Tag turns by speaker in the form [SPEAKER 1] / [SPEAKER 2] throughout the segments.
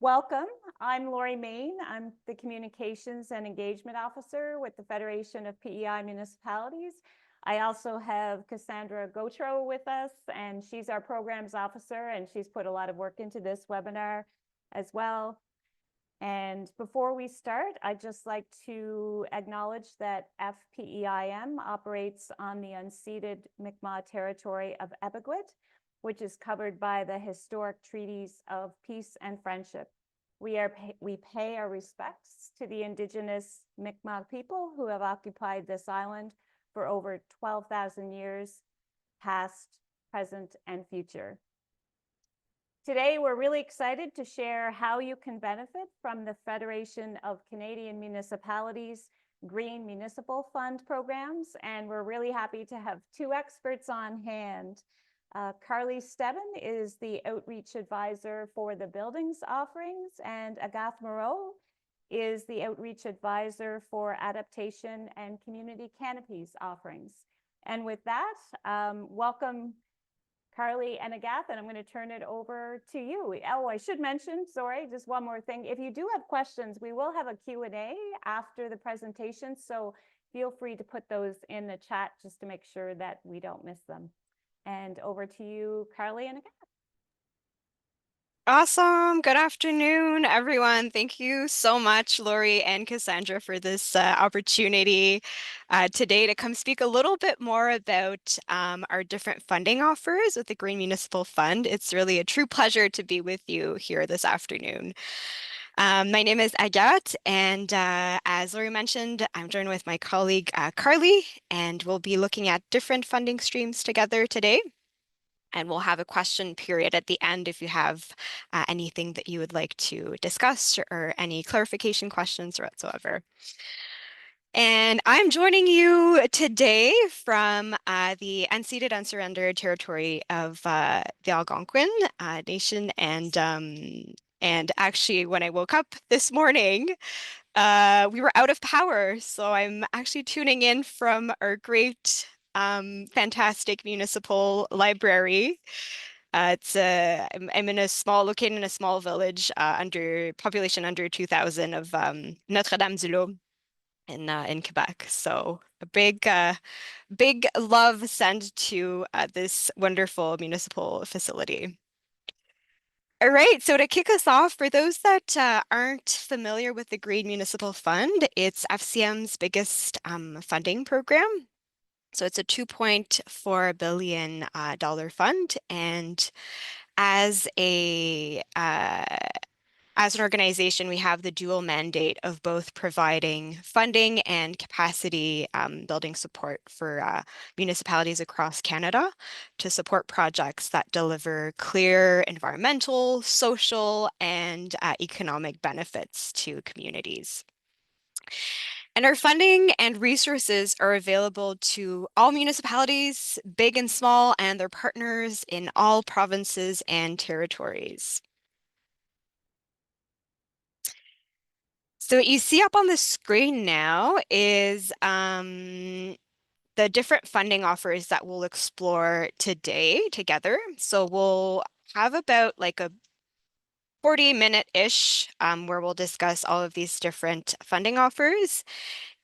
[SPEAKER 1] Welcome. I'm Lori Main. I'm the Communications and Engagement Officer with the Federation of PEI Municipalities. I also have Cassandra Gautreau with us, and she's our Programs Officer, and she's put a lot of work into this webinar as well. And before we start, I'd just like to acknowledge that FPEIM operates on the unceded Mi'kmaq territory of Epigwit, which is covered by the historic treaties of peace and friendship. We pay our respects to the Indigenous Mi'kmaq people who have occupied this island for over 12,000 years, past, present, and future. Today, we're really excited to share how you can benefit from the Federation of Canadian Municipalities Green Municipal Fund programs, and we're really happy to have two experts on hand. Carly Stebbin is the Outreach Advisor for the Buildings Offerings, and Agath Moreau is the Outreach Advisor for Adaptation and Community Canopies Offerings. And with that, welcome Carly and Agath, and I'm going to turn it over to you. Oh, I should mention, sorry, just one more thing. If you do have questions, we will have a Q&A after the presentation, so feel free to put those in the chat just to make sure that we don't miss them. And over to you, Carly and Agath.
[SPEAKER 2] Awesome. Good afternoon, everyone. Thank you so much, Lori and Cassandra, for this opportunity today to come speak a little bit more about our different funding offers with the Green Municipal Fund. It's really a true pleasure to be with you here this afternoon. My name is Agath, and as Lori mentioned, I'm joined with my colleague Carly, and we'll be looking at different funding streams together today. And we'll have a question period at the end if you have anything that you would like to discuss or any clarification questions or whatsoever. And I'm joining you today from the unceded, unsurrendered territory of the Algonquin Nation. And actually, when I woke up this morning, we were out of power. So I'm actually tuning in from our great fantastic municipal library. I'm in a located in a small village under population under 2,000 of Notre-Dame-du-Lot in Quebec. So a big love sent to this wonderful municipal facility. All right, so to kick us off, for those that aren't familiar with the Green Municipal Fund, it's FCM's biggest funding program. So it's a $2.4 billion fund, and as an organization, we have the dual mandate of both providing funding and capacity building support for municipalities across Canada to support projects that deliver clear environmental, social, and economic benefits to communities. And our funding and resources are available to all municipalities, big and small, and their partners in all provinces and territories. So what you see up on the screen now is the different funding offers that we'll explore today together. So we'll have about like a 40-minute-ish where we'll discuss all of these different funding offers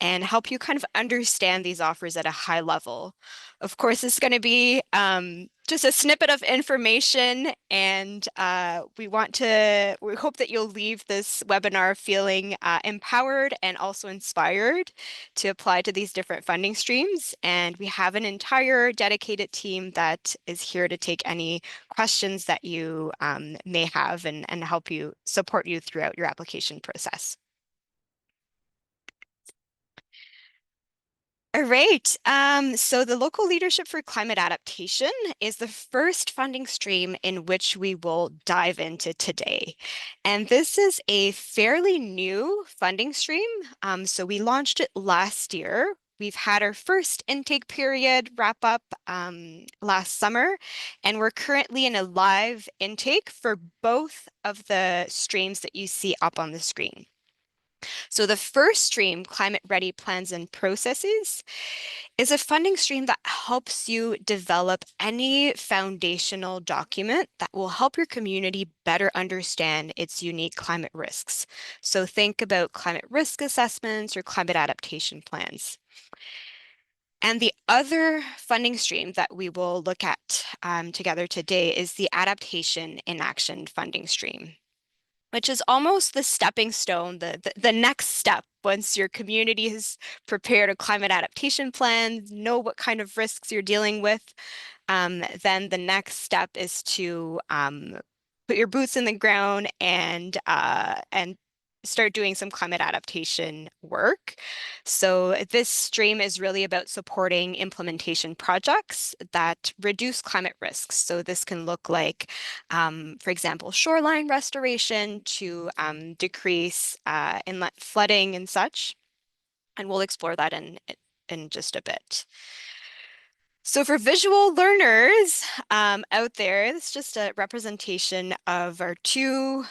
[SPEAKER 2] and help you kind of understand these offers at a high level. Of course, it's going to be just a snippet of information, and we hope that you'll leave this webinar feeling empowered and also inspired to apply to these different funding streams. And we have an entire dedicated team that is here to take any questions that you may have and help you support you throughout your application process. All right, so the Local Leadership for Climate Adaptation is the first funding stream in which we will dive into today. And this is a fairly new funding stream. So we launched it last year. We've had our first intake period wrap up last summer, and we're currently in a live intake for both of the streams that you see up on the screen. So the first stream, Climate Ready Plans and Processes, is a funding stream that helps you develop any foundational document that will help your community better understand its unique climate risks. So think about climate risk assessments or climate adaptation plans. And the other funding stream that we will look at together today is the Adaptation in Action funding stream, which is almost the stepping stone, the next step once your community has prepared a climate adaptation plan, know what kind of risks you're dealing with. Then the next step is to put your boots in the ground and start doing some climate adaptation work. So this stream is really about supporting implementation projects that reduce climate risks. So this can look like, for example, shoreline restoration to decrease inlet flooding and such. And we'll explore that in just a bit. So for visual learners out there, it's just a representation of our two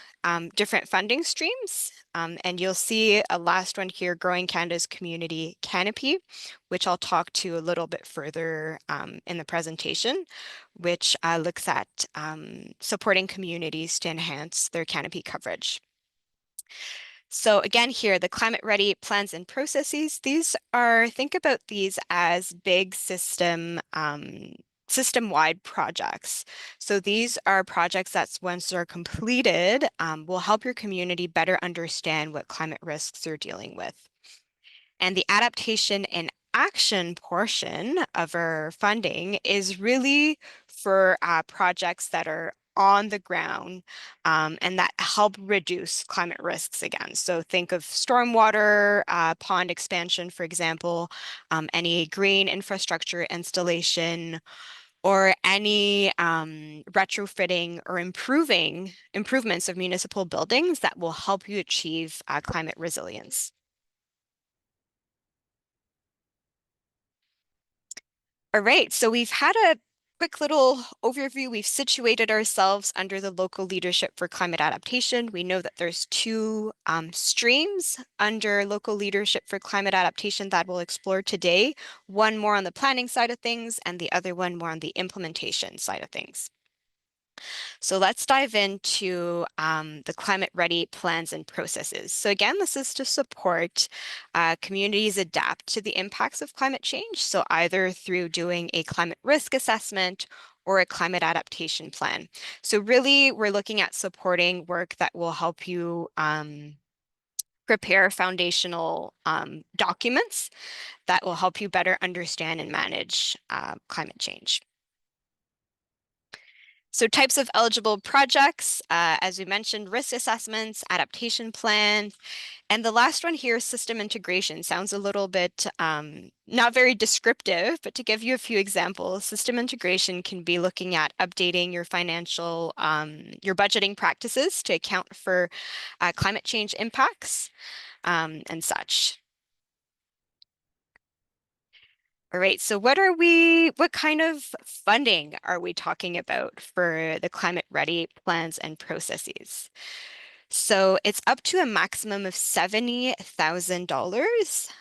[SPEAKER 2] different funding streams. And you'll see a last one here, Growing Canada's Community Canopy, which I'll talk to a little bit further in the presentation, which looks at supporting communities to enhance their canopy coverage. So again here, the climate ready plans and processes, these are, think about these as big system-wide projects. So these are projects that once they're completed, will help your community better understand what climate risks they're dealing with. And the adaptation and action portion of our funding is really for projects that are on the ground and that help reduce climate risks again. So think of stormwater, pond expansion, for example, any green infrastructure installation, or any retrofitting or improvements of municipal buildings that will help you achieve climate resilience. All right, so we've had a quick little overview. We've situated ourselves under the local leadership for climate adaptation. We know that there's two streams under local leadership for climate adaptation that we'll explore today. One more on the planning side of things and the other one more on the implementation side of things. So let's dive into the climate ready plans and processes. So again, this is to support communities adapt to the impacts of climate change. So either through doing a climate risk assessment or a climate adaptation plan. So really, we're looking at supporting work that will help you prepare foundational documents that will help you better understand and manage climate change. So types of eligible projects, as we mentioned, risk assessments, adaptation plans, and the last one here, system integration. Sounds a little bit not very descriptive, but to give you a few examples, system integration can be looking at updating your financial, your budgeting practices to account for climate change impacts and such. All right, so what kind of funding are we talking about for the climate ready plans and processes? So it's up to a maximum of $70,000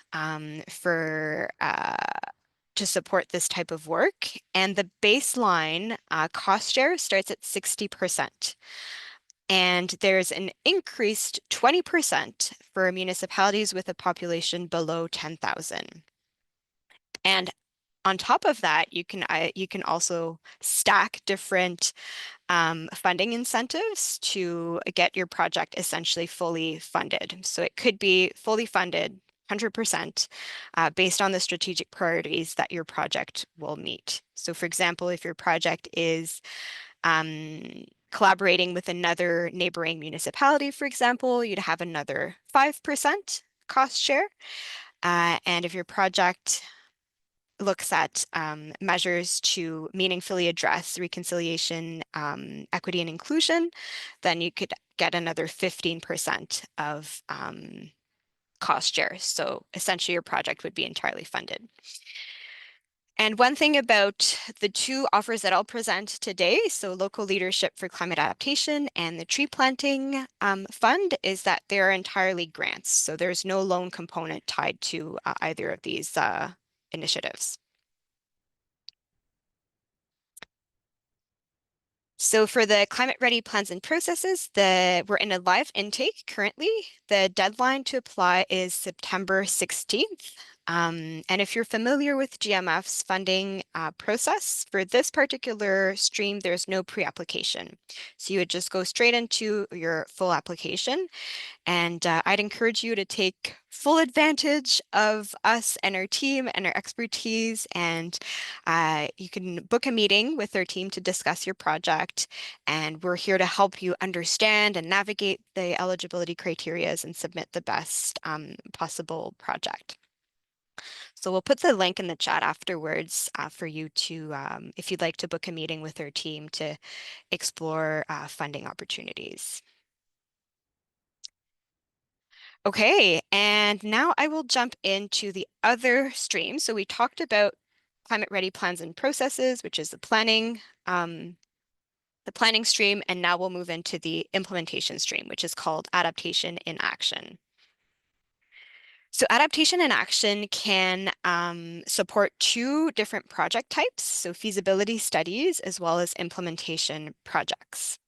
[SPEAKER 2] for to support this type of work. And the baseline cost share starts at 60%. And there's an increased 20% for municipalities with a population below 10,000. And on top of that, you can also stack different funding incentives to get your project essentially fully funded. So it could be fully funded 100% based on the strategic priorities that your project will meet. So for example, if your project is collaborating with another neighboring municipality, for example, you'd have another 5% cost share. And if your project looks at measures to meaningfully address reconciliation, equity, and inclusion, then you could get another 15% of cost share. So essentially your project would be entirely funded. And one thing about the two offers that I'll present today, so local leadership for climate adaptation and the tree planting fund, is that they're entirely grants. So there's no loan component tied to either of these initiatives. So for the climate ready plans and processes, we're in a live intake currently. The deadline to apply is September 16th. And if you're familiar with GMF's funding process, for this particular stream, there's no pre-application. So you would just go straight into your full application. And I'd encourage you to take full advantage of us and our team and our expertise. And you can book a meeting with our team to discuss your project. And we're here to help you understand and navigate the eligibility criteria and submit the best possible project. So we'll put the link in the chat afterwards for you to, if you'd like to book a meeting with our team to explore funding opportunities. Okay, and now I will jump into the other stream. So we talked about climate ready plans and processes, which is the planning stream, and now we'll move into the implementation stream, which is called adaptation in action. So adaptation in action can support two different project types, so feasibility studies as well as implementation projects.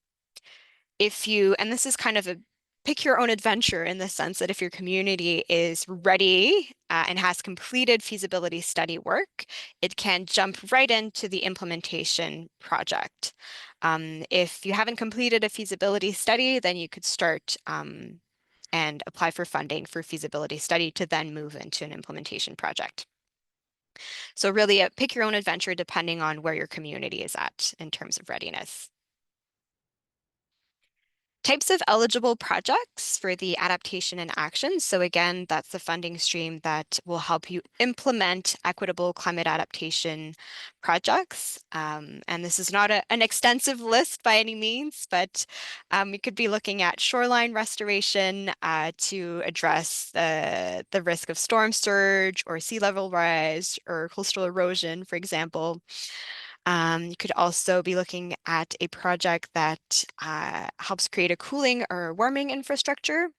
[SPEAKER 2] And this is kind of a pick your own adventure in the sense that if your community is ready and has completed feasibility study work, it can jump right into the implementation project. If you haven't completed a feasibility study, then you could start and apply for funding for feasibility study to then move into an implementation project. So really pick your own adventure depending on where your community is at in terms of readiness. Types of eligible projects for the adaptation and action. So again, that's the funding stream that will help you implement equitable climate adaptation projects. And this is not an extensive list by any means, but we could be looking at shoreline restoration to address the risk of storm surge or sea level rise or coastal erosion, for example. You could also be looking at a project that helps create a cooling or warming infrastructure,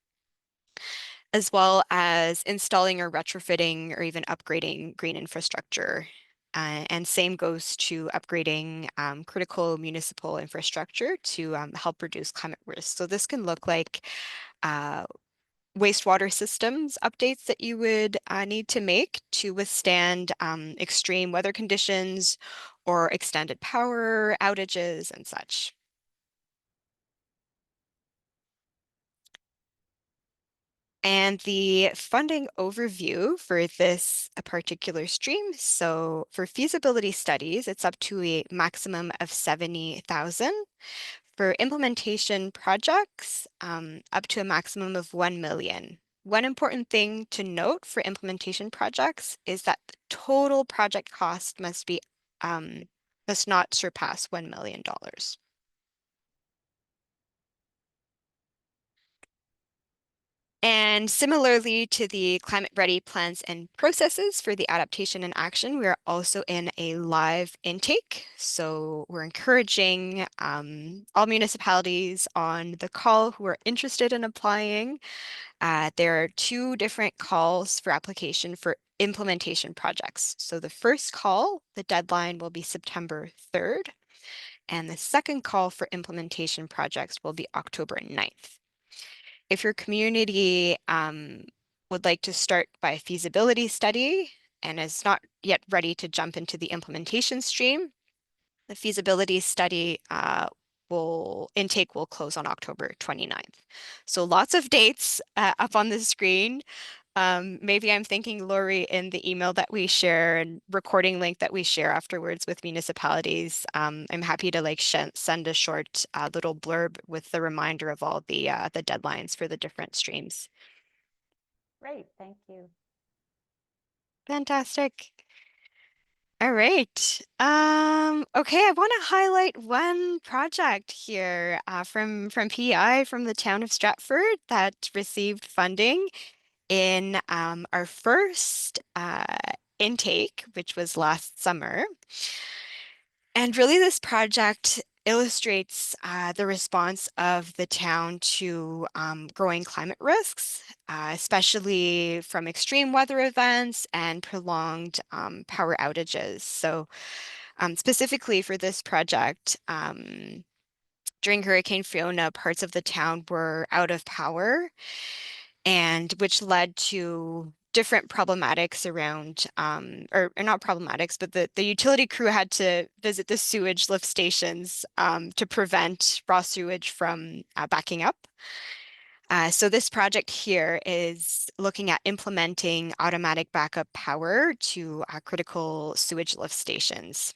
[SPEAKER 2] as well as installing or retrofitting or even upgrading green infrastructure. And same goes to upgrading critical municipal infrastructure to help reduce climate risk. So this can look like uh, wastewater systems updates that you would need to make to withstand extreme weather conditions or extended power outages and such. And the funding overview for this particular stream. So for feasibility studies, it's up to a maximum of 70,000. For implementation projects, up to a maximum of 1 million. One important thing to note for implementation projects is that the total project cost must not surpass $1 million. And similarly to the climate ready plans and processes for the adaptation and action, we are also in a live intake. So we're encouraging all municipalities on the call who are interested in applying. There are two different calls for application for implementation projects. So the first call, the deadline will be September 3rd, and the second call for implementation projects will be October 9th. If your community would like to start by a feasibility study and is not yet ready to jump into the implementation stream, the feasibility study intake will close on October 29th. So lots of dates up on the screen. Maybe I'm thinking, Lori, in the email that we share and recording link that we share afterwards with municipalities, I'm happy to like send a short little blurb with the reminder of all the deadlines for the different streams.
[SPEAKER 1] Great, thank you.
[SPEAKER 2] Fantastic. All right. Okay, I want to highlight one project here from PEI from the town of Stratford that received funding in our first intake, which was last summer. And really, this project illustrates the response of the town to growing climate risks, especially from extreme weather events and prolonged power outages. So specifically for this project, during Hurricane Fiona, parts of the town were out of power, and which led to different problematics around, or not problematics, but the utility crew had to visit the sewage lift stations to prevent raw sewage from backing up. So this project here is looking at implementing automatic backup power to critical sewage lift stations.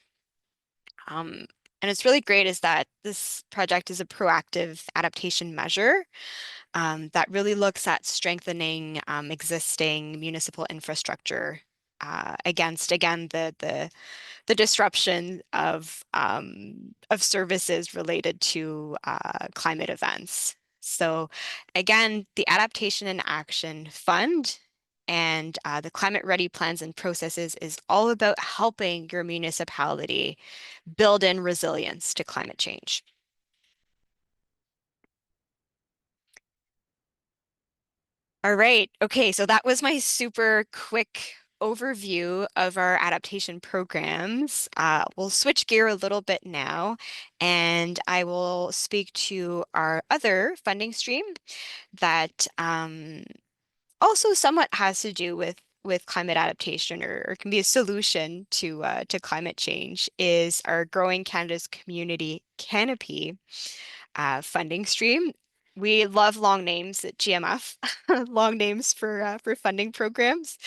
[SPEAKER 2] Um, and it's really great is that this project is a proactive adaptation measure that really looks at strengthening existing municipal infrastructure against, again, the disruption of services related to climate events. So again, the Adaptation and Action Fund and the Climate Ready plans and processes is all about helping your municipality build in resilience to climate change. All right. Okay. So that was my super quick overview of our adaptation programs. We'll switch gear a little bit now, and I will speak to our other funding stream that also somewhat has to do with climate adaptation or can be a solution to climate change is our Growing Canada's Community Canopy funding stream. We love long names at GMF, long names for funding programs.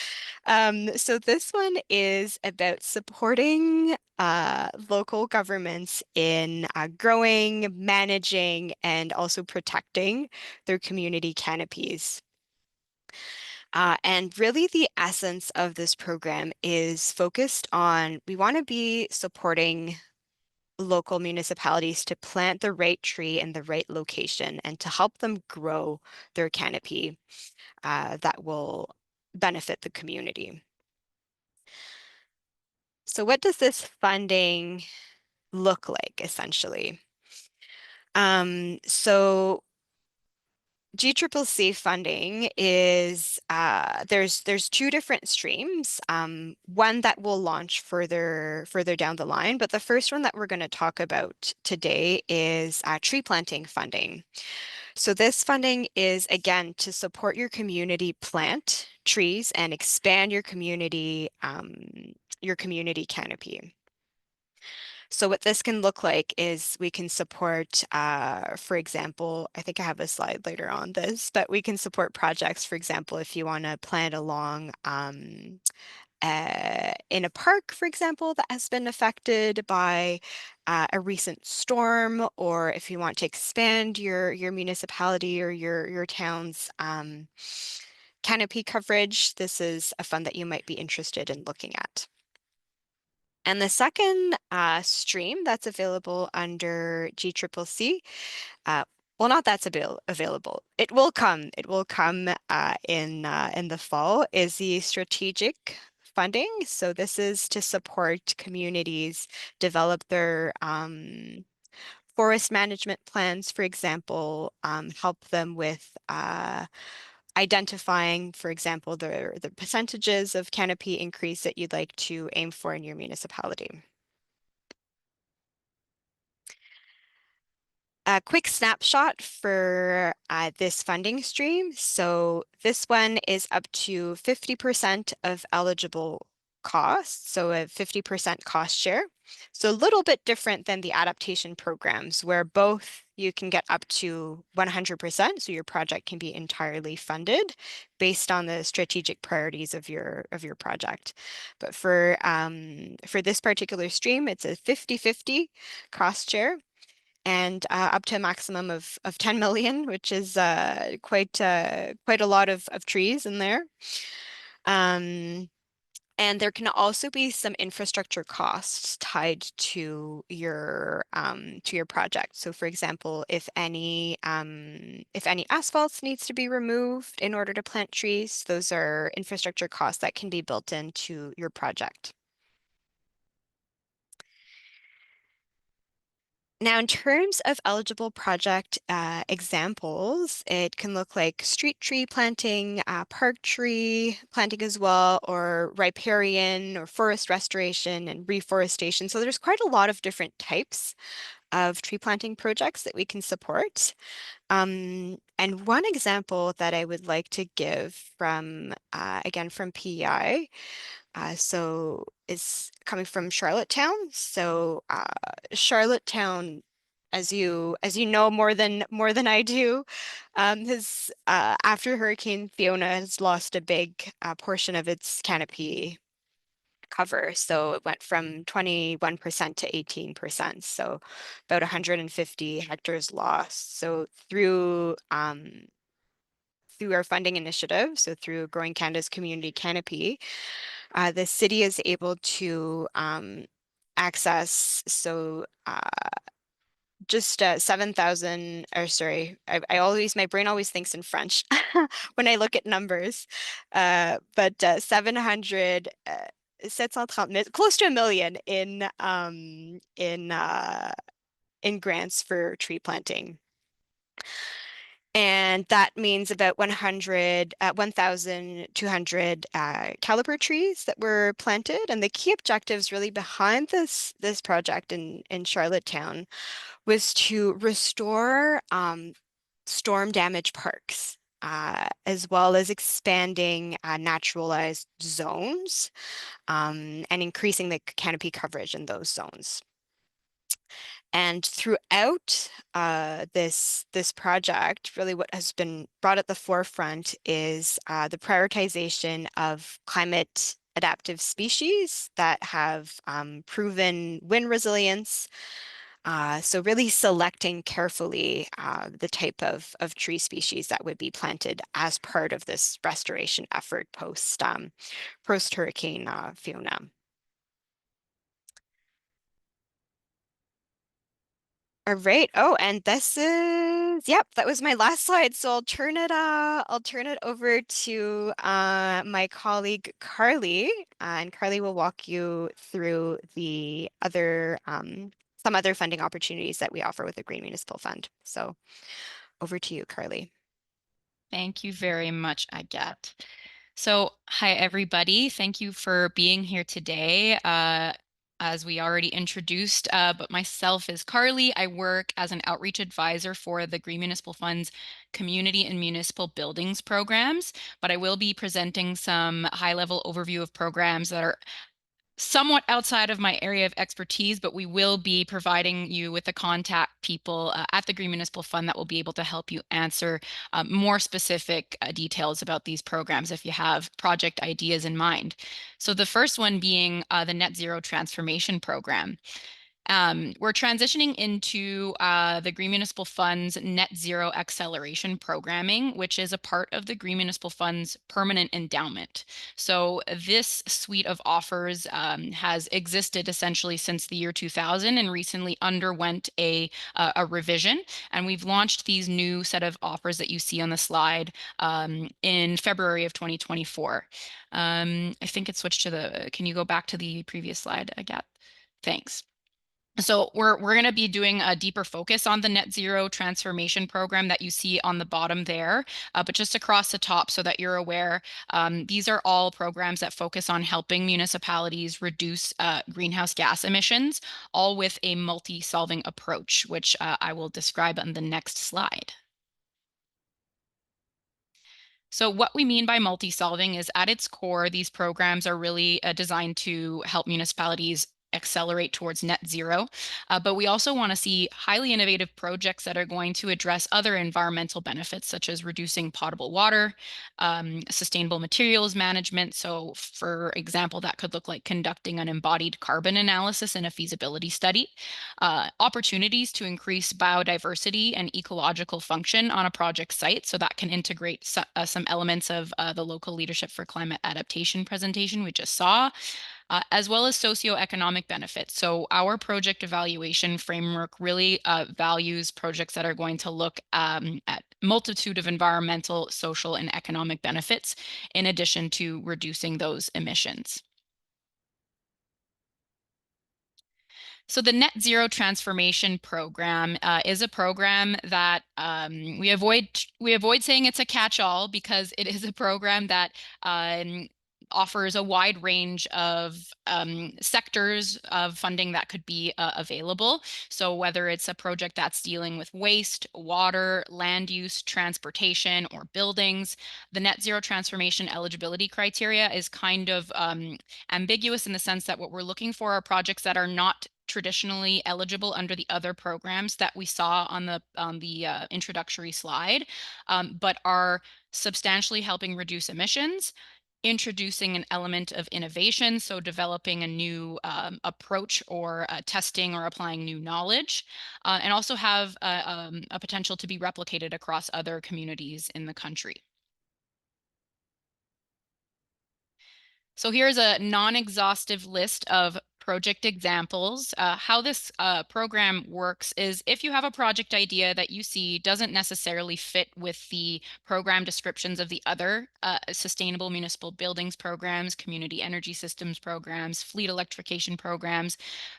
[SPEAKER 2] So this one is about supporting local governments in growing, managing, and also protecting their community canopies. And really, the essence of this program is focused on we want to be supporting local municipalities to plant the right tree in the right location and to help them grow their canopy that will benefit the community. So what does this funding look like essentially? So GCCC funding is there's two different streams. One that will launch further down the line, but the first one that we're going to talk about today is tree planting funding. So this funding is again to support your community plant trees and expand your community canopy. So what this can look like is we can support, for example, I think I have a slide later on this, but we can support projects, for example, if you want to plant along in a park, for example, that has been affected by a recent storm, or if you want to expand your municipality or your town's canopy coverage, this is a fund that you might be interested in looking at. And the second stream that's available under GCCC, well, not that's available. It will come. It will come in the fall. Is the strategic funding. So this is to support communities develop their forest management plans, for example, help them with identifying, for example, the percentages of canopy increase that you'd like to aim for in your municipality. A quick snapshot for this funding stream. So this one is up to 50% of eligible costs, so a 50% cost share. So a little bit different than the adaptation programs where both you can get up to 100%, so your project can be entirely funded based on the strategic priorities of your project. But for this particular stream, it's a 50-50 cost share and up to a maximum of 10 million, which is quite a lot of trees in there. And there can also be some infrastructure costs tied to your project. So, for example, if any asphalt needs to be removed in order to plant trees, those are infrastructure costs that can be built into your project. Now, in terms of eligible project examples, it can look like street tree planting, park tree planting as well, or riparian or forest restoration and reforestation. So there's quite a lot of different types of tree planting projects that we can support. And one example that I would like to give from, again, from PEI, so it's coming from Charlottetown. So Charlottetown, as you know more than I do, has after Hurricane Fiona has lost a big portion of its canopy cover. So it went from 21% to 18%. So about 150 hectares lost. So through our funding initiative, so through Growing Canada's Community Canopy, the city is able to access just 7,000, or sorry, my brain always thinks in French when I look at numbers, but 700, 730, close to a million in grants for tree planting. And that means about 1,200 caliper trees that were planted. And the key objectives really behind this project in Charlottetown was to restore storm damaged parks, as well as expanding naturalized zones, and increasing the canopy coverage in those zones. And throughout this project, really what has been brought at the forefront is the prioritization of climate adaptive species that have proven wind resilience. So really selecting carefully the type of tree species that would be planted as part of this restoration effort post Hurricane Fiona. All right. Oh, and yep, that was my last slide. So I'll turn it over to my colleague Carly, and Carly will walk you through some other funding opportunities that we offer with the Green Municipal Fund. So over to you, Carly.
[SPEAKER 3] Thank you very much, Agat. So, hi, everybody. Thank you for being here today. As we already introduced, but myself is Carly. I work as an outreach advisor for the Green Municipal Fund's Community and Municipal Buildings programs, but I will be presenting some high-level overview of programs that are somewhat outside of my area of expertise, but we will be providing you with the contact people at the Green Municipal Fund that will be able to help you answer more specific details about these programs if you have project ideas in mind. So the first one being the Net Zero Transformation Program. We're transitioning into the Green Municipal Fund's Net Zero Acceleration Programming, which is a part of the Green Municipal Fund's permanent endowment. So this suite of offers has existed essentially since the year 2000 and recently underwent a revision. And we've launched these new set of offers that you see on the slide in February of 2024. I think it switched to can you go back to the previous slide, Agat? Thanks. So we're going to be doing a deeper focus on the net zero transformation program that you see on the bottom there, but just across the top so that you're aware, these are all programs that focus on helping municipalities reduce greenhouse gas emissions, all with a multi-solving approach, which I will describe on the next slide. So what we mean by multi-solving is at its core, these programs are really designed to help municipalities accelerate towards net zero. But we also want to see highly innovative projects that are going to address other environmental benefits, such as reducing potable water, sustainable materials management. So for example, that could look like conducting an embodied carbon analysis in a feasibility study, opportunities to increase biodiversity and ecological function on a project site. So that can integrate some elements of the local leadership for climate adaptation presentation we just saw, as well as socioeconomic benefits. So our project evaluation framework really values projects that are going to look at multitude of environmental, social, and economic benefits, in addition to reducing those emissions. So the Net Zero Transformation Program is a program that we avoid saying it's a catch-all, because it is a program that offers a wide range of sectors of funding that could be available. So whether it's a project that's dealing with waste, water, land use, transportation, or buildings, the net zero transformation eligibility criteria is kind of ambiguous in the sense that what we're looking for are projects that are not traditionally eligible under the other programs that we saw on the introductory slide, but are substantially helping reduce emissions, introducing an element of innovation, so developing a new approach or testing or applying new knowledge, and also have a potential to be replicated across other communities in the country. So here's a non-exhaustive list of project examples. How this program works is, if you have a project idea that you see doesn't necessarily fit with the program descriptions of the other sustainable municipal buildings programs, community energy systems programs, fleet electrification programs,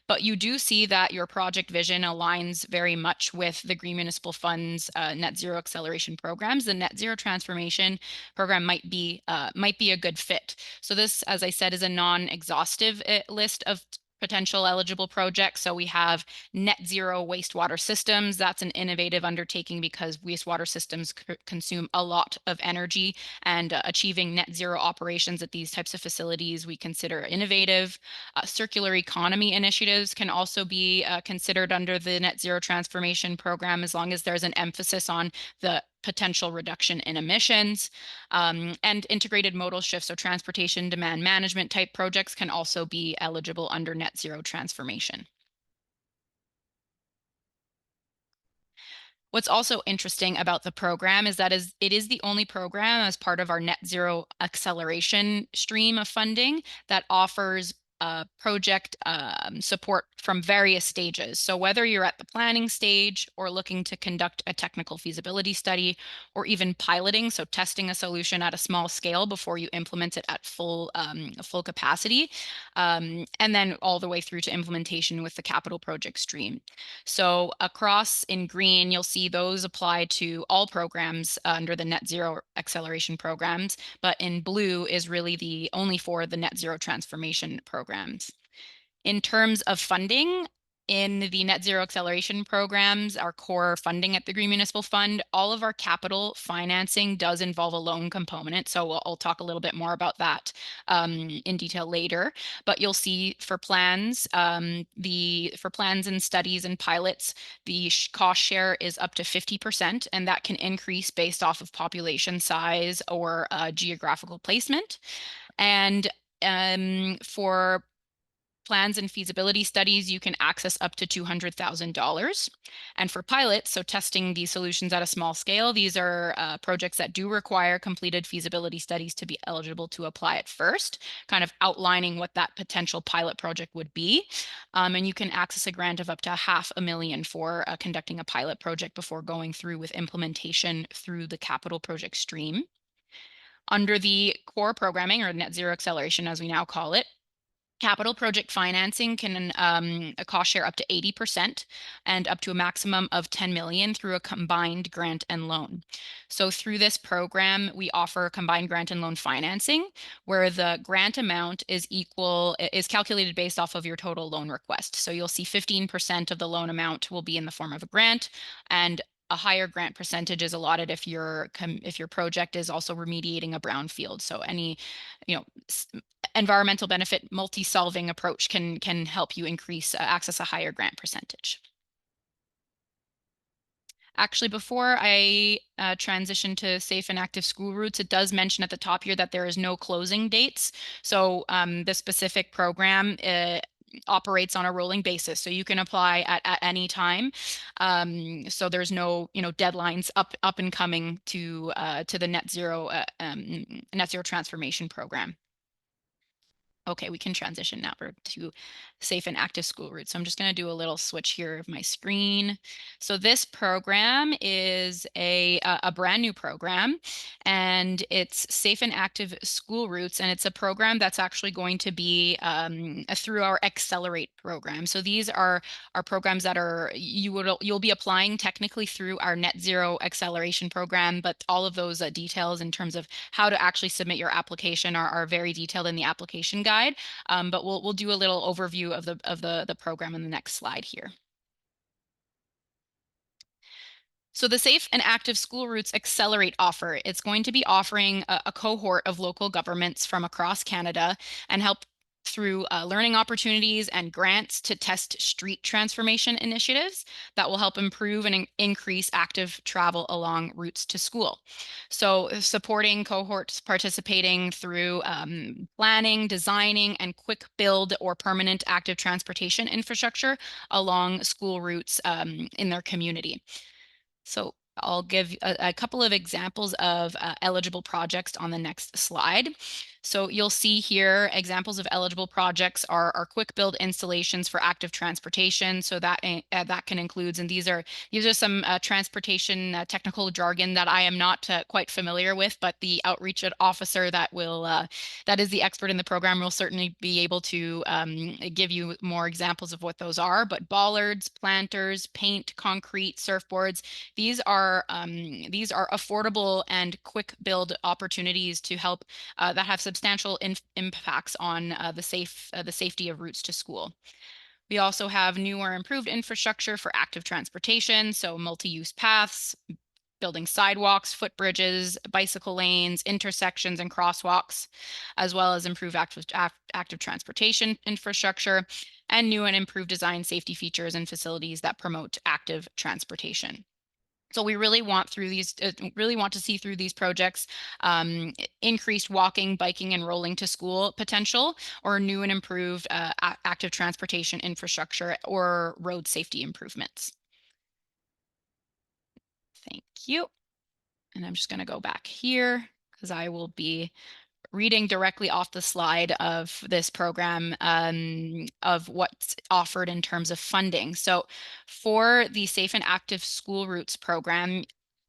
[SPEAKER 3] but you do see that your project vision aligns very much with the Green Municipal Fund's net zero acceleration programs, the net zero transformation program might be a good fit. So this, as I said, is a non-exhaustive list of potential eligible projects. So we have net zero wastewater systems. That's an innovative undertaking because wastewater systems consume a lot of energy, and achieving net zero operations at these types of facilities we consider innovative. Circular economy initiatives can also be considered under the net zero transformation program, as long as there's an emphasis on the potential reduction in emissions. And integrated modal shifts, so transportation demand management type projects, can also be eligible under net zero transformation. What's also interesting about the program is that it is the only program as part of our net zero acceleration stream of funding that offers project support from various stages. So whether you're at the planning stage or looking to conduct a technical feasibility study, or even piloting, so testing a solution at a small scale before you implement it at full capacity, and then all the way through to implementation with the capital project stream. So across in green, you'll see those apply to all programs under the net zero acceleration programs, but in blue is really the only for the net zero transformation programs. In terms of funding, in the net zero acceleration programs, our core funding at the Green Municipal Fund, all of our capital financing does involve a loan component. So I'll talk a little bit more about that in detail later. But you'll see for plans, for plans and studies and pilots, the cost share is up to 50%, and that can increase based off of population size or geographical placement. And for plans and feasibility studies, you can access up to $200,000. And for pilots, so testing these solutions at a small scale, these are projects that do require completed feasibility studies to be eligible to apply at first, kind of outlining what that potential pilot project would be. And you can access a grant of up to $500,000 for conducting a pilot project before going through with implementation through the capital project stream. Under the core programming, or net zero acceleration as we now call it, capital project financing can a cost share up to 80% and up to a maximum of 10 million through a combined grant and loan. So through this program, we offer combined grant and loan financing, where the grant amount is calculated based off of your total loan request. So you'll see 15% of the loan amount will be in the form of a grant, and a higher grant percentage is allotted if your project is also remediating a brownfield. So any, environmental benefit multi-solving approach can help you increase access a higher grant percentage. Actually, before I transition to safe and active school routes, it does mention at the top here that there is no closing dates. So the specific program operates on a rolling basis, so you can apply at any time. So there's no deadlines up and coming to the net zero transformation program. Okay, we can transition now to safe and active school routes. So I'm just going to do a little switch here of my screen. So this program is a brand new program, and it's safe and active school routes, and it's a program that's actually going to be through our Accelerate program. So these are programs that you'll be applying technically through our net zero acceleration program, but all of those details in terms of how to actually submit your application are very detailed in the application guide. But we'll do a little overview of the program in the next slide here. So the Safe and Active School Routes Accelerate offer, it's going to be offering a cohort of local governments from across Canada and help through learning opportunities and grants to test street transformation initiatives that will help improve and increase active travel along routes to school. So supporting cohorts participating through planning, designing, and quick build or permanent active transportation infrastructure along school routes in their community. So I'll give a couple of examples of eligible projects on the next slide. So you'll see here examples of eligible projects are quick build installations for active transportation. So that can include, and these are some transportation technical jargon that I am not quite familiar with, but the outreach officer that is the expert in the program will certainly be able to give you more examples of what those are. But bollards, planters, paint, concrete, surfboards, these are affordable and quick build opportunities to help that have substantial impacts on the safety of routes to school. We also have new or improved infrastructure for active transportation, so multi-use paths, building sidewalks, footbridges, bicycle lanes, intersections, and crosswalks, as well as improved active transportation infrastructure, and new and improved design safety features and facilities that promote active transportation. So we really want to see through these projects increased walking, biking, and rolling to school potential, or new and improved active transportation infrastructure or road safety improvements. Thank you. And I'm just going to go back here because I will be reading directly off the slide of this program of what's offered in terms of funding. So for the Safe and Active School Routes program,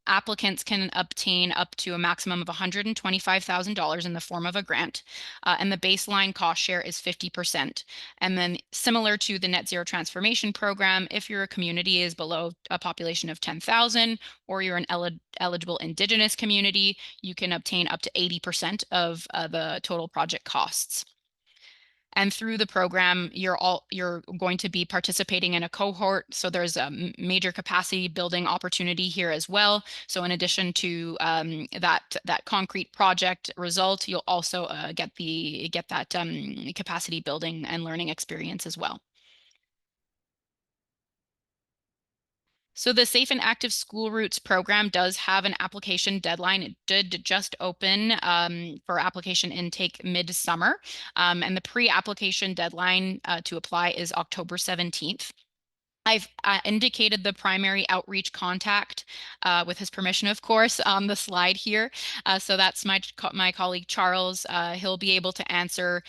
[SPEAKER 3] applicants can obtain up to a maximum of $125,000 in the form of a grant, and the baseline cost share is 50%. And then similar to the Net Zero Transformation Program, if your community is below a population of 10,000 or you're an eligible Indigenous community, you can obtain up to 80% of the total project costs. And through the program, you're going to be participating in a cohort. So there's a major capacity building opportunity here as well. So in addition to that concrete project result, you'll also get that capacity building and learning experience as well. So the Safe and Active School Routes program does have an application deadline. It did just open for application intake mid-summer, and the pre-application deadline to apply is October 17th. I've indicated the primary outreach contact with his permission, of course, on the slide here. So that's my colleague, Charles. He'll be able to answer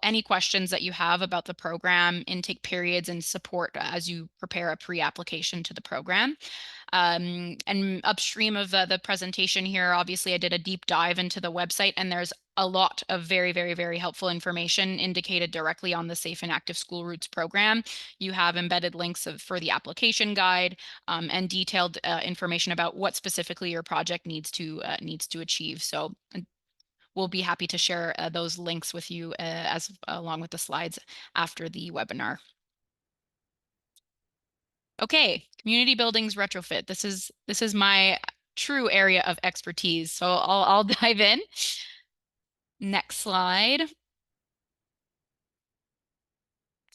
[SPEAKER 3] any questions that you have about the program, intake periods, and support as you prepare a pre-application to the program. And upstream of the presentation here, obviously I did a deep dive into the website, and there's a lot of very, very, very helpful information indicated directly on the Safe and Active School Routes program. You have embedded links for the application guide and detailed information about what specifically your project needs to achieve. So we'll be happy to share those links with you along with the slides after the webinar. Okay, community buildings retrofit. This is my true area of expertise. So I'll dive in. Next slide.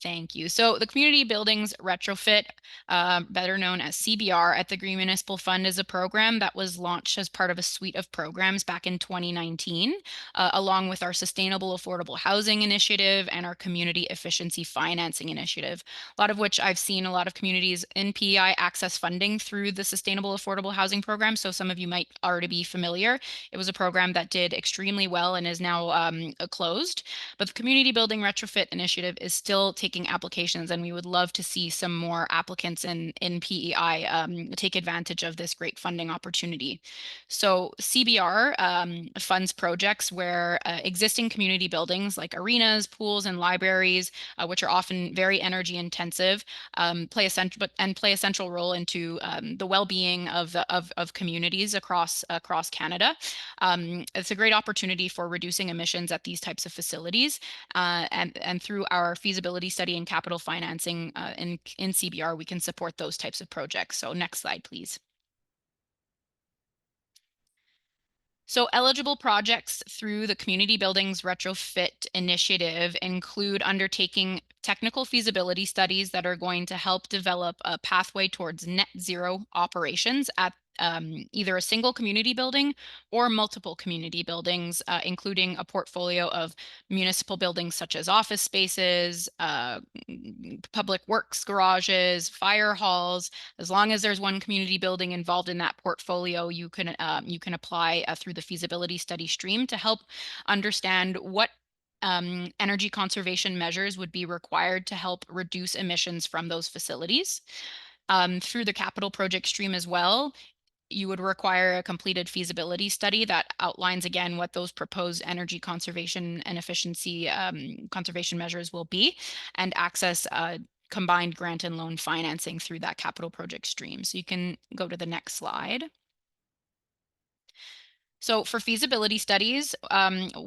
[SPEAKER 3] Thank you. So the Community Buildings Retrofit, better known as CBR at the Green Municipal Fund, is a program that was launched as part of a suite of programs back in 2019, along with our Sustainable Affordable Housing Initiative and our Community Efficiency Financing Initiative, a lot of which I've seen a lot of communities in PEI access funding through the Sustainable Affordable Housing Program. So some of you might already be familiar. It was a program that did extremely well and is now closed. But the Community Building Retrofit Initiative is still taking applications, and we would love to see some more applicants in PEI take advantage of this great funding opportunity. So CBR funds projects where existing community buildings like arenas, pools, and libraries, which are often very energy intensive, play a central role into the well-being of communities across Canada. It's a great opportunity for reducing emissions at these types of facilities, and through our feasibility study and capital financing in CBR, we can support those types of projects. So next slide, please. So eligible projects through the Community Buildings Retrofit Initiative include undertaking technical feasibility studies that are going to help develop a pathway towards net zero operations at either a single community building or multiple community buildings, including a portfolio of municipal buildings such as office spaces, public works garages, fire halls. As long as there's one community building involved in that portfolio, you can apply through the feasibility study stream to help understand what energy conservation measures would be required to help reduce emissions from those facilities. Through the capital project stream as well, you would require a completed feasibility study that outlines again what those proposed energy conservation and efficiency conservation measures will be, and access combined grant and loan financing through that capital project stream. So you can go to the next slide. So for feasibility studies,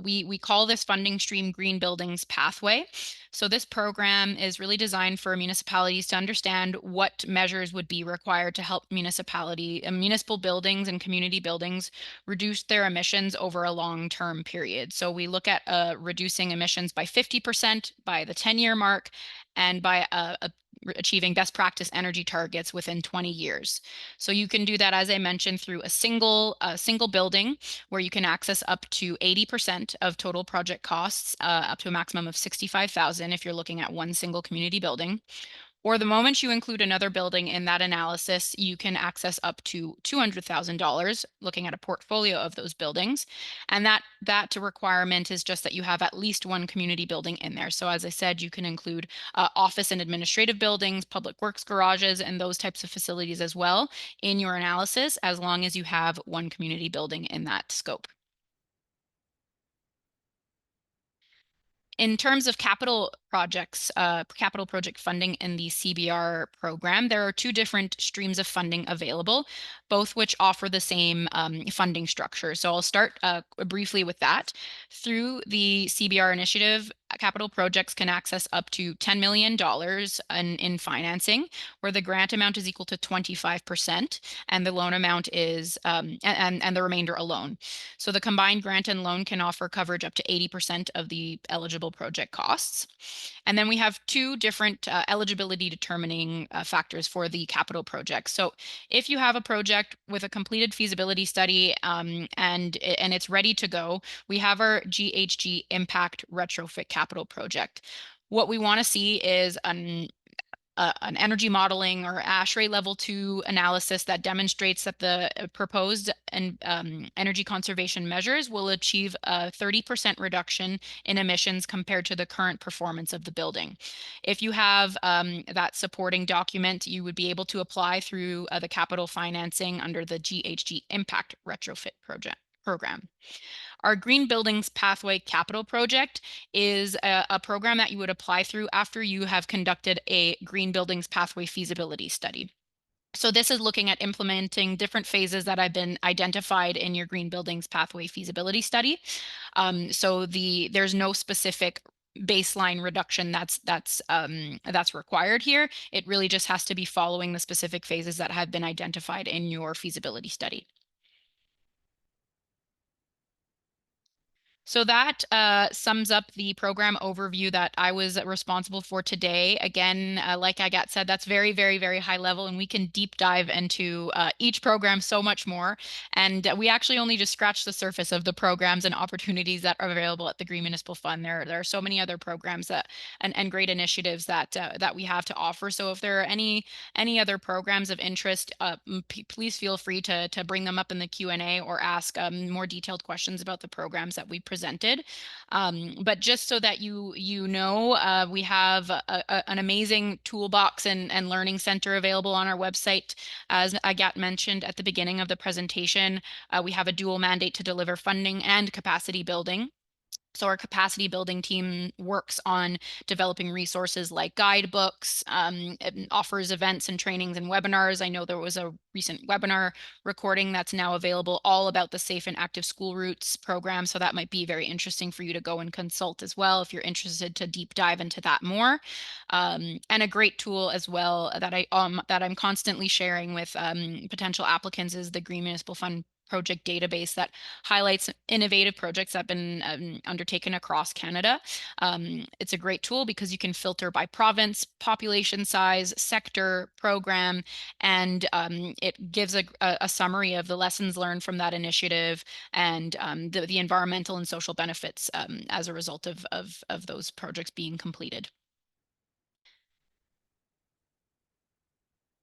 [SPEAKER 3] we call this funding stream Green Buildings Pathway. So this program is really designed for municipalities to understand what measures would be required to help municipal buildings and community buildings reduce their emissions over a long-term period. So we look at reducing emissions by 50% by the 10-year mark, and by achieving best practice energy targets within 20 years. So you can do that, as I mentioned, through a single building, where you can access up to 80% of total project costs, up to a maximum of $65,000 if you're looking at one single community building. Or the moment you include another building in that analysis, you can access up to $200,000 looking at a portfolio of those buildings. And that requirement is just that you have at least one community building in there. So as I said, you can include office and administrative buildings, public works garages, and those types of facilities as well in your analysis, as long as you have one community building in that scope. In terms of capital projects, capital project funding in the CBR program, there are two different streams of funding available, both which offer the same funding structure. So I'll start briefly with that. Through the CBR initiative, capital projects can access up to $10 million in financing, where the grant amount is equal to 25%, and the loan amount is and the remainder a loan. So the combined grant and loan can offer coverage up to 80% of the eligible project costs. And then we have two different eligibility determining factors for the capital project. So if you have a project with a completed feasibility study and it's ready to go, we have our GHG impact retrofit capital project. What we want to see is an energy modeling or ASHRAE level 2 analysis that demonstrates that the proposed energy conservation measures will achieve a 30% reduction in emissions compared to the current performance of the building. If you have that supporting document, you would be able to apply through the capital financing under the GHG impact retrofit program. Our Green Buildings Pathway Capital Project is a program that you would apply through after you have conducted a Green Buildings Pathway feasibility study. So this is looking at implementing different phases that have been identified in your Green Buildings Pathway feasibility study. So there's no specific baseline reduction that's required here. It really just has to be following the specific phases that have been identified in your feasibility study. So that sums up the program overview that I was responsible for today. Again, like Agat said, that's very, very, very high level, and we can deep dive into each program so much more. And we actually only just scratched the surface of the programs and opportunities that are available at the Green Municipal Fund. There are so many other programs that and great initiatives that that we have to offer. So if there are any other programs of interest, please feel free to bring them up in the Q&A or ask more detailed questions about the programs that we presented. But just so that you know, we have an amazing toolbox and learning center available on our website. As Agat mentioned at the beginning of the presentation, we have a dual mandate to deliver funding and capacity building. So our capacity building team works on developing resources like guidebooks, offers events and trainings and webinars. I know there was a recent webinar recording that's now available all about the Safe and Active School Routes program. So that might be very interesting for you to go and consult as well if you're interested to deep dive into that more. And a great tool as well that I'm constantly sharing with potential applicants is the Green Municipal Fund project database that highlights innovative projects that have been undertaken across Canada. It's a great tool because you can filter by province, population size, sector, program, and it gives a summary of the lessons learned from that initiative and the environmental and social benefits as a result of those projects being completed.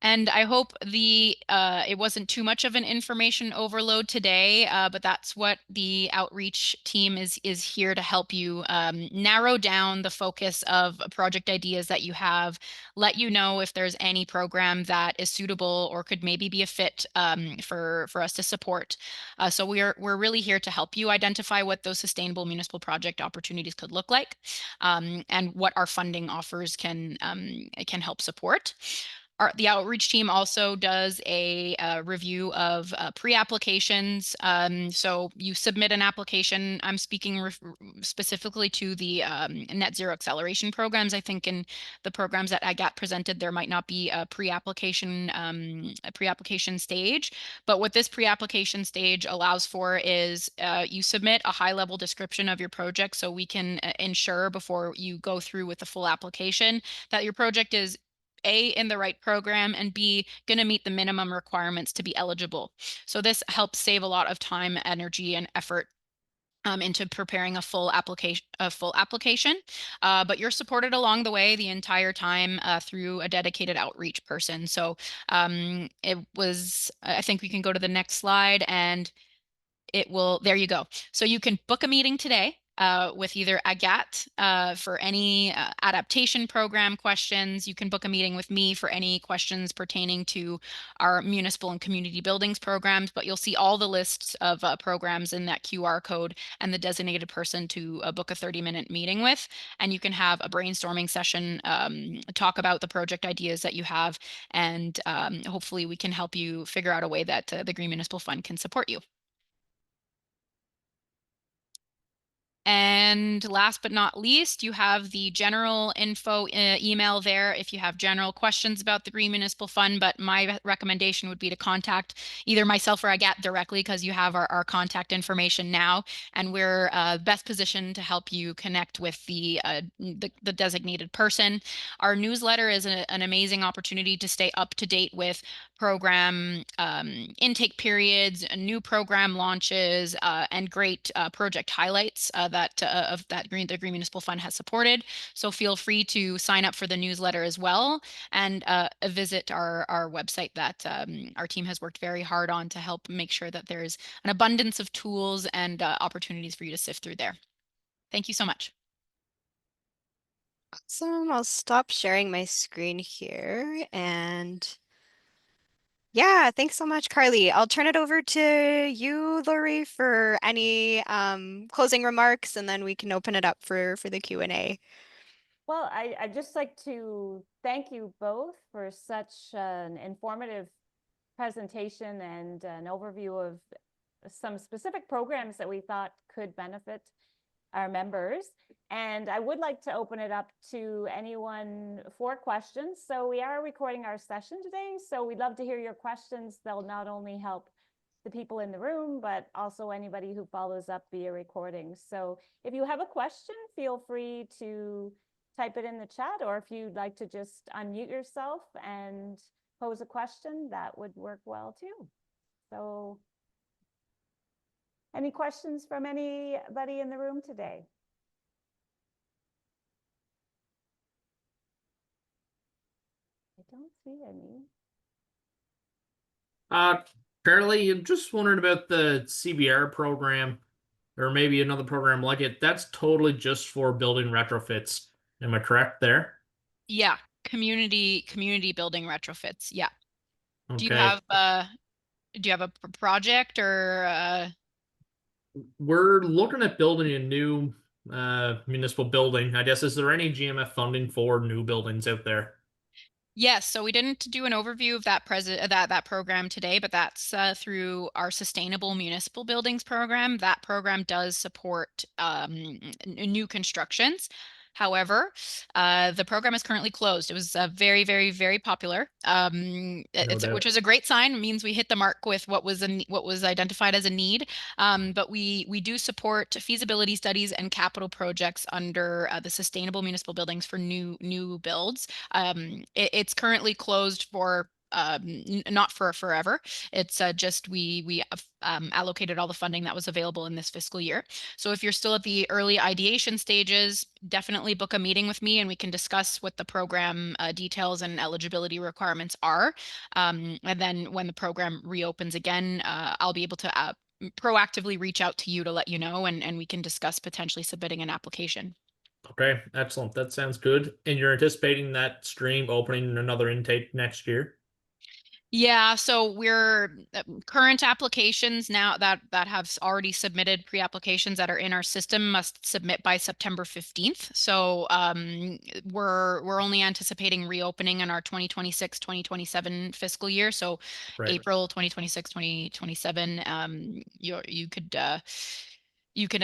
[SPEAKER 3] And I hope it wasn't too much of an information overload today, but that's what the outreach team is here to help you narrow down the focus of project ideas that you have, let you know if there's any program that is suitable or could maybe be a fit for us to support. So we're really here to help you identify what those sustainable municipal project opportunities could look like, and what our funding offers can help support. The outreach team also does a review of pre-applications. So you submit an application. I'm speaking specifically to the net zero acceleration programs. I think in the programs that Agat presented, there might not be a pre-application stage. But what this pre-application stage allows for is you submit a high-level description of your project, so we can ensure before you go through with the full application that your project is A, in the right program, and B, going to meet the minimum requirements to be eligible. So this helps save a lot of time, energy, and effort into preparing a full application. But you're supported along the way the entire time through a dedicated outreach person. So it was, I think we can go to the next slide and there you go. So you can book a meeting today with either Agat for any adaptation program questions. You can book a meeting with me for any questions pertaining to our municipal and community buildings programs, but you'll see all the lists of programs in that QR code and the designated person to book a 30-minute meeting with. And you can have a brainstorming session, talk about the project ideas that you have, and hopefully we can help you figure out a way that the Green Municipal Fund can support you. And last but not least, you have the general info email there if you have general questions about the Green Municipal Fund. But my recommendation would be to contact either myself or Agat directly, because you have our contact information now, and we're best positioned to help you connect with the designated person. Our newsletter is an amazing opportunity to stay up to date with program intake periods, new program launches, and great project highlights the Green Municipal Fund has supported. So feel free to sign up for the newsletter as well, and visit our website that our team has worked very hard on to help make sure that there's an abundance of tools and opportunities for you to sift through there. Thank you so much.
[SPEAKER 2] Awesome. I'll stop sharing my screen here. And yeah, thanks so much, Carly. I'll turn it over to you, Lori, for any closing remarks, and then we can open it up for the Q&A.
[SPEAKER 1] Well, I'd just like to thank you both for such an informative presentation and an overview of some specific programs that we thought could benefit our members. And I would like to open it up to anyone for questions. So we are recording our session today, so we'd love to hear your questions. They'll not only help the people in the room, but also anybody who follows up via recording. So if you have a question, feel free to type it in the chat, or if you'd like to just unmute yourself and pose a question, that would work well too. So any questions from anybody in the room today? I don't see any.
[SPEAKER 4] Charlie, I'm just wondering about the CBR program, or maybe another program like it. That's totally just for building retrofits. Am I correct there?
[SPEAKER 3] Yeah, community building retrofits. Yeah. Do you
[SPEAKER 4] Okay.
[SPEAKER 3] have a project or
[SPEAKER 4] We're looking at building a new municipal building. I guess, is there any GMF funding for new buildings out there?
[SPEAKER 3] Yes, so we didn't do an overview of that program today, but that's through our Sustainable Municipal Buildings program. That program does support new constructions. However, the program is currently closed. It was very, very, very popular.
[SPEAKER 4] No doubt.
[SPEAKER 3] Which is a great sign. It means we hit the mark with what was identified as a need. But we do support feasibility studies and capital projects under the Sustainable Municipal Buildings for new builds. It's currently closed for not for forever. It's just we allocated all the funding that was available in this fiscal year. So if you're still at the early ideation stages, definitely book a meeting with me and we can discuss what the program details and eligibility requirements are. And then when the program reopens again, I'll be able to proactively reach out to you to let you know, and we can discuss potentially submitting an application.
[SPEAKER 4] Okay, excellent. That sounds good. And you're anticipating that stream opening another intake next year?
[SPEAKER 3] Yeah, so we're current applications now that have already submitted pre-applications that are in our system must submit by September 15th. So we're only anticipating reopening in our 2026-2027 fiscal year. So
[SPEAKER 4] Right.
[SPEAKER 3] April 2026, 2027, you could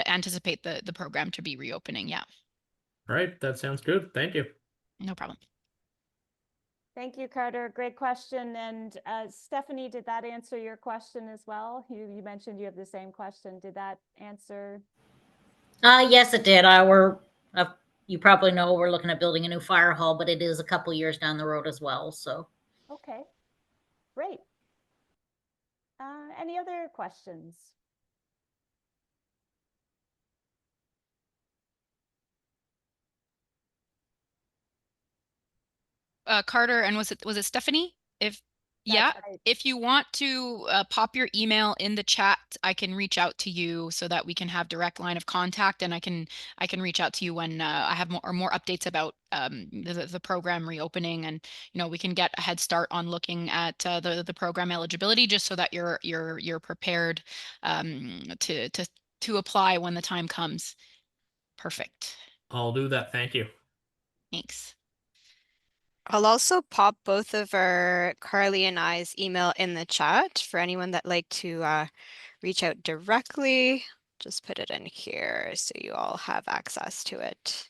[SPEAKER 3] anticipate the program to be reopening. Yeah,
[SPEAKER 4] All right, that sounds good. Thank you.
[SPEAKER 3] no problem.
[SPEAKER 1] Thank you, Carter. Great question. And Stephanie, did that answer your question as well? You mentioned you have the same question. Did that answer?
[SPEAKER 5] Yes, it did. You probably know we're looking at building a new fire hall, but it is a couple years down the road as well. So,
[SPEAKER 1] Okay, great. Any other questions?
[SPEAKER 3] Carter, and was it Stephanie? Yeah,
[SPEAKER 1] right.
[SPEAKER 3] if you want to pop your email in the chat, I can reach out to you so that we can have direct line of contact, and I can reach out to you when I have more updates about the program reopening, and we can get a head start on looking at the program eligibility, just so that you're prepared to apply when the time comes. Perfect.
[SPEAKER 4] I'll do that. Thank you.
[SPEAKER 3] Thanks.
[SPEAKER 2] I'll also pop both of our Carly and I's email in the chat for anyone that like to reach out directly. Just put it in here so you all have access to it.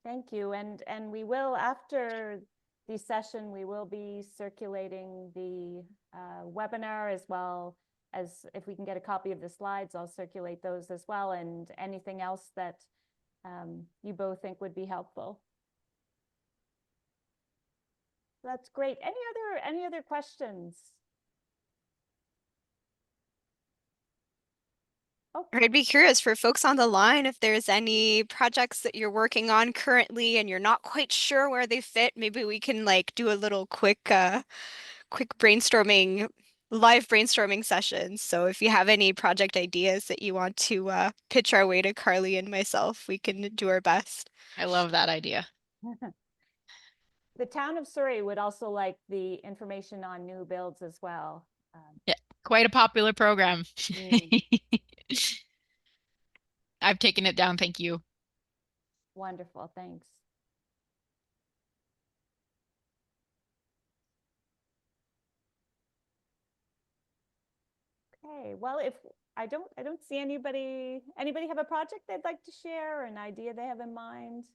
[SPEAKER 1] Thank you. And we will, after the session, we will be circulating the webinar, as well as, if we can get a copy of the slides, I'll circulate those as well, and anything else that you both think would be helpful. That's great. Any other questions? Oh,
[SPEAKER 2] I'd be curious for folks on the line if there's any projects that you're working on currently and you're not quite sure where they fit. Maybe we can like do a little quick brainstorming, live brainstorming session. So if you have any project ideas that you want to pitch our way to Carly and myself, we can do our best.
[SPEAKER 3] I love that idea.
[SPEAKER 1] the town of Surrey would also like the information on new builds as well.
[SPEAKER 3] Yeah, quite a popular program. I've taken it down. Thank you.
[SPEAKER 1] Wonderful. Thanks. Okay, well, if I don't see anybody have a project they'd like to share, or an idea they have in mind?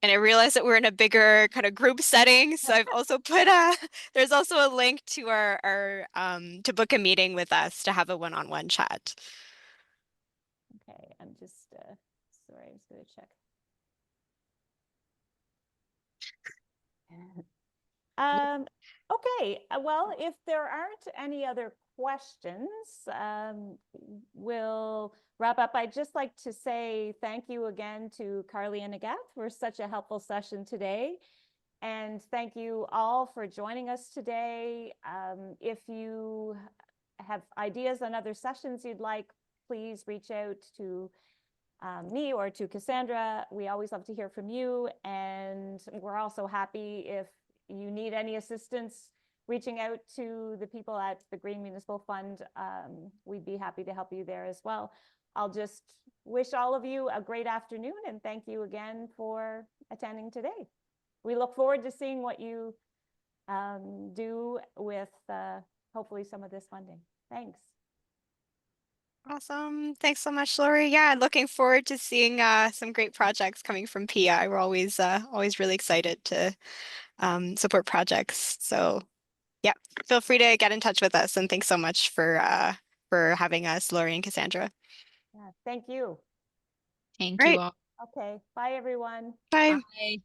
[SPEAKER 2] And I realized that we're in a bigger kind of group setting. So I've also put there's also a link to our to book a meeting with us to have a one-on-one chat.
[SPEAKER 1] Okay, I'm just, sorry, I'm just gonna check. Okay, well, if there aren't any other questions, we'll wrap up. I'd just like to say thank you again to Carly and Agathe for such a helpful session today. And thank you all for joining us today. If you have ideas on other sessions you'd like, please reach out to me or to Cassandra. We always love to hear from you. And we're also happy if you need any assistance reaching out to the people at the Green Municipal Fund. We'd be happy to help you there as well. I'll just wish all of you a great afternoon and thank you again for attending today. We look forward to seeing what you do with hopefully some of this funding. Thanks.
[SPEAKER 2] Awesome. Thanks so much, Lori. Yeah, looking forward to seeing some great projects coming from PEI. We're always really excited to support projects. So yeah, feel free to get in touch with us. And thanks so much for having us, Lori and Cassandra.
[SPEAKER 1] Yeah, thank you.
[SPEAKER 3] Thank
[SPEAKER 2] Great.
[SPEAKER 3] you all.
[SPEAKER 1] Okay, bye everyone.
[SPEAKER 2] Bye.
[SPEAKER 3] Bye.